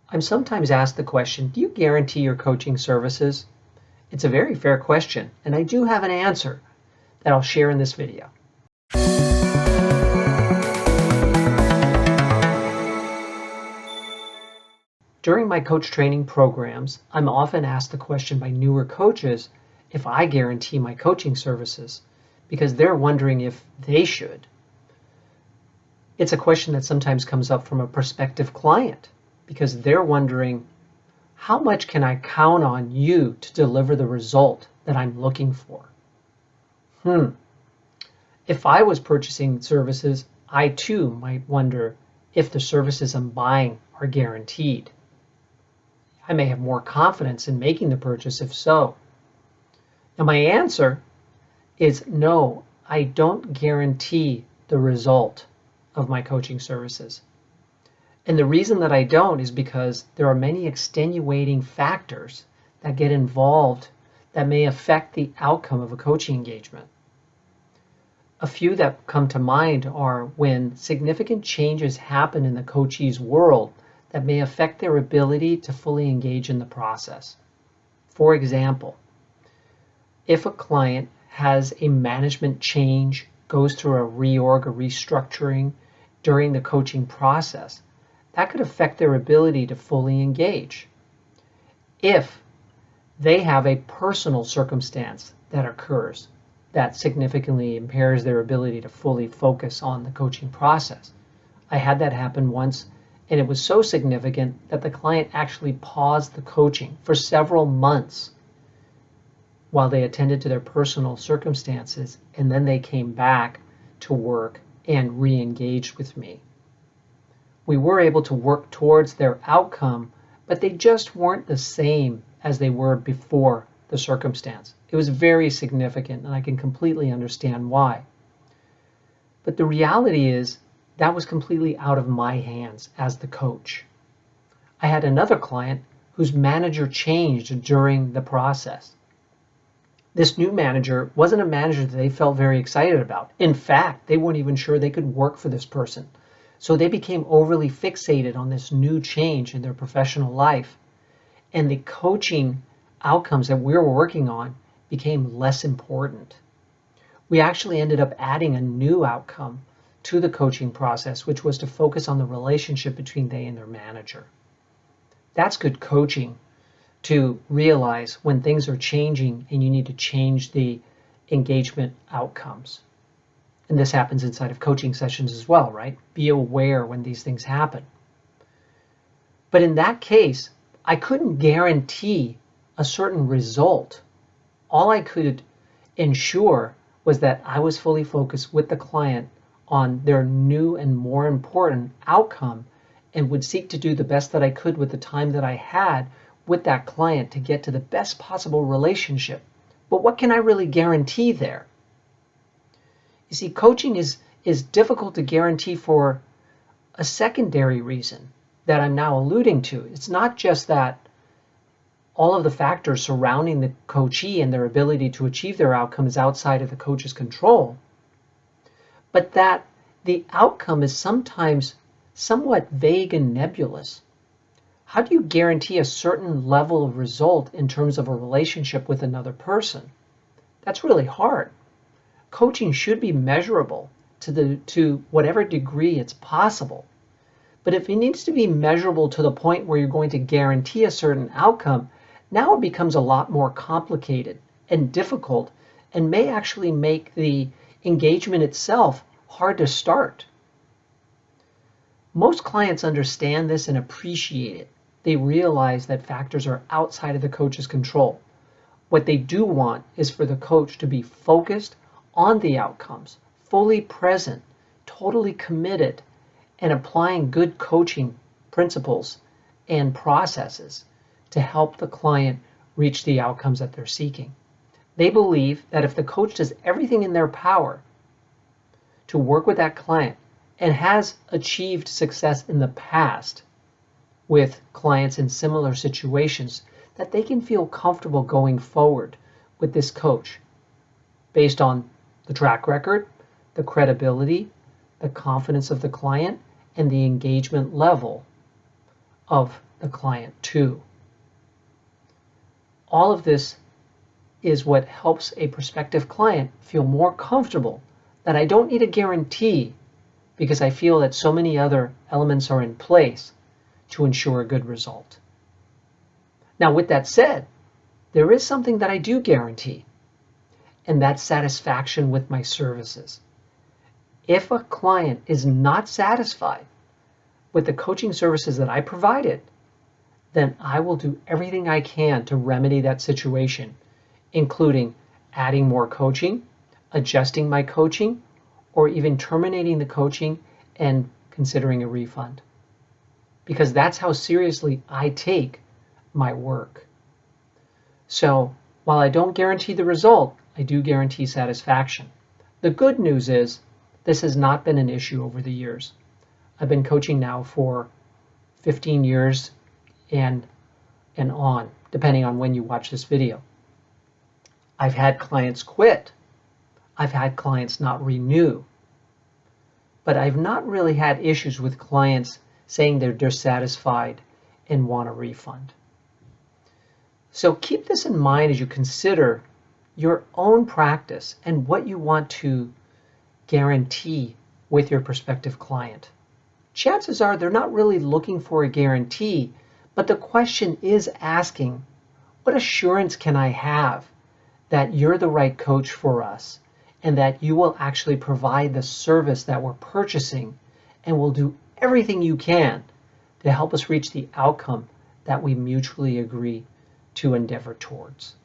I'm sometimes asked the question, do you guarantee your coaching services? It's a very fair question, and I do have an answer that I'll share in this video. During my coach training programs, I'm often asked the question by newer coaches if I guarantee my coaching services, because they're wondering if they should. It's a question that sometimes comes up from a prospective client, because they're wondering, how much can I count on you to deliver the result that I'm looking for? If I was purchasing services, I too might wonder if the services I'm buying are guaranteed. I may have more confidence in making the purchase if so. Now my answer is no, I don't guarantee the result of my coaching services. And the reason that I don't is because there are many extenuating factors that get involved that may affect the outcome of a coaching engagement. A few that come to mind are when significant changes happen in the coachee's world that may affect their ability to fully engage in the process. For example, if a client has a management change, goes through a reorg, a restructuring during the coaching process, that could affect their ability to fully engage. If they have a personal circumstance that occurs that significantly impairs their ability to fully focus on the coaching process. I had that happen once, and it was so significant that the client actually paused the coaching for several months while they attended to their personal circumstances, and then they came back to work and re-engaged with me. We were able to work towards their outcome, but they just weren't the same as they were before the circumstance. It was very significant, and I can completely understand why. But the reality is that was completely out of my hands as the coach. I had another client whose manager changed during the process. This new manager wasn't a manager that they felt very excited about. In fact, they weren't even sure they could work for this person. So they became overly fixated on this new change in their professional life, and the coaching outcomes that we were working on became less important. We actually ended up adding a new outcome to the coaching process, which was to focus on the relationship between they and their manager. That's good coaching, to realize when things are changing and you need to change the engagement outcomes. And this happens inside of coaching sessions as well, right? Be aware when these things happen. But in that case, I couldn't guarantee a certain result. All I could ensure was that I was fully focused with the client on their new and more important outcome, and would seek to do the best that I could with the time that I had with that client to get to the best possible relationship. But what can I really guarantee there? You see, coaching is difficult to guarantee for a secondary reason that I'm now alluding to. It's not just that all of the factors surrounding the coachee and their ability to achieve their outcome is outside of the coach's control, but that the outcome is sometimes somewhat vague and nebulous. How do you guarantee a certain level of result in terms of a relationship with another person? That's really hard. Coaching should be measurable to whatever degree it's possible. But if it needs to be measurable to the point where you're going to guarantee a certain outcome, now it becomes a lot more complicated and difficult, and may actually make the engagement itself hard to start. Most clients understand this and appreciate it. They realize that factors are outside of the coach's control. What they do want is for the coach to be focused on the outcomes, fully present, totally committed, and applying good coaching principles and processes to help the client reach the outcomes that they're seeking. They believe that if the coach does everything in their power to work with that client and has achieved success in the past with clients in similar situations, that they can feel comfortable going forward with this coach based on the track record, the credibility, the confidence of the client, and the engagement level of the client too. All of this is what helps a prospective client feel more comfortable that I don't need a guarantee because I feel that so many other elements are in place to ensure a good result. Now, with that said, there is something that I do guarantee, and that's satisfaction with my services. If a client is not satisfied with the coaching services that I provided, then I will do everything I can to remedy that situation, including adding more coaching, adjusting my coaching, or even terminating the coaching and considering a refund. Because that's how seriously I take my work. So while I don't guarantee the result, I do guarantee satisfaction. The good news is this has not been an issue over the years. I've been coaching now for 15 years and on, depending on when you watch this video. I've had clients quit. I've had clients not renew. But I've not really had issues with clients saying they're dissatisfied and want a refund. So keep this in mind as you consider your own practice and what you want to guarantee with your prospective client. Chances are they're not really looking for a guarantee, but the question is asking, what assurance can I have that you're the right coach for us and that you will actually provide the service that we're purchasing and will do everything you can to help us reach the outcome that we mutually agree to endeavor towards.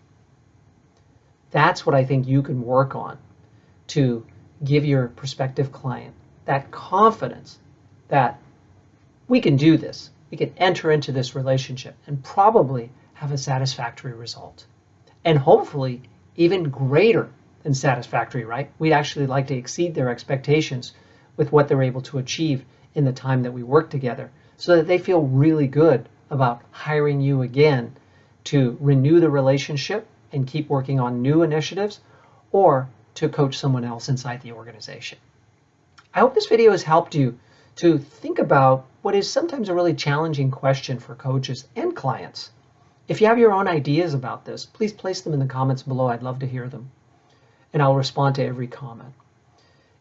That's what I think you can work on to give your prospective client that confidence that we can do this. We can enter into this relationship and probably have a satisfactory result. And hopefully even greater than satisfactory, right? We'd actually like to exceed their expectations with what they're able to achieve in the time that we work together so that they feel really good about hiring you again to renew the relationship and keep working on new initiatives or to coach someone else inside the organization. I hope this video has helped you to think about what is sometimes a really challenging question for coaches and clients. If you have your own ideas about this, please place them in the comments below. I'd love to hear them. And I'll respond to every comment.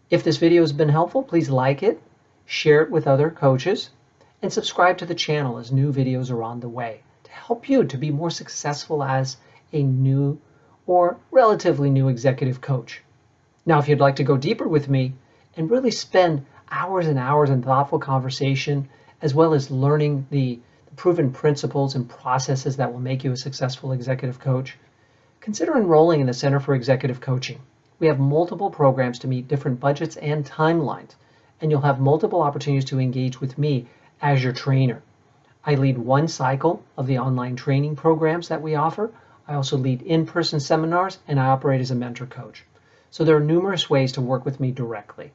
If this video has been helpful, please like it, share it with other coaches, and subscribe to the channel as new videos are on the way to help you to be more successful as a new or relatively new executive coach. Now, if you'd like to go deeper with me and really spend hours and hours in thoughtful conversation, as well as learning the proven principles and processes that will make you a successful executive coach, consider enrolling in the Center for Executive Coaching. We have multiple programs to meet different budgets and timelines, and you'll have multiple opportunities to engage with me as your trainer. I lead one cycle of the online training programs that we offer. I also lead in-person seminars, and I operate as a mentor coach. So there are numerous ways to work with me directly.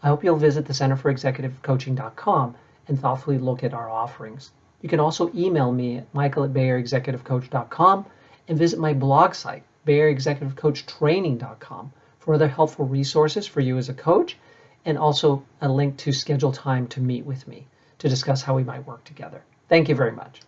I hope you'll visit the centerforexecutivecoaching.com and thoughtfully look at our offerings. You can also email me at michael@BAECExecutivecoach.com and visit my blog site, BAECExecutivecoachtraining.com, for other helpful resources for you as a coach, and also a link to schedule time to meet with me to discuss how we might work together. Thank you very much.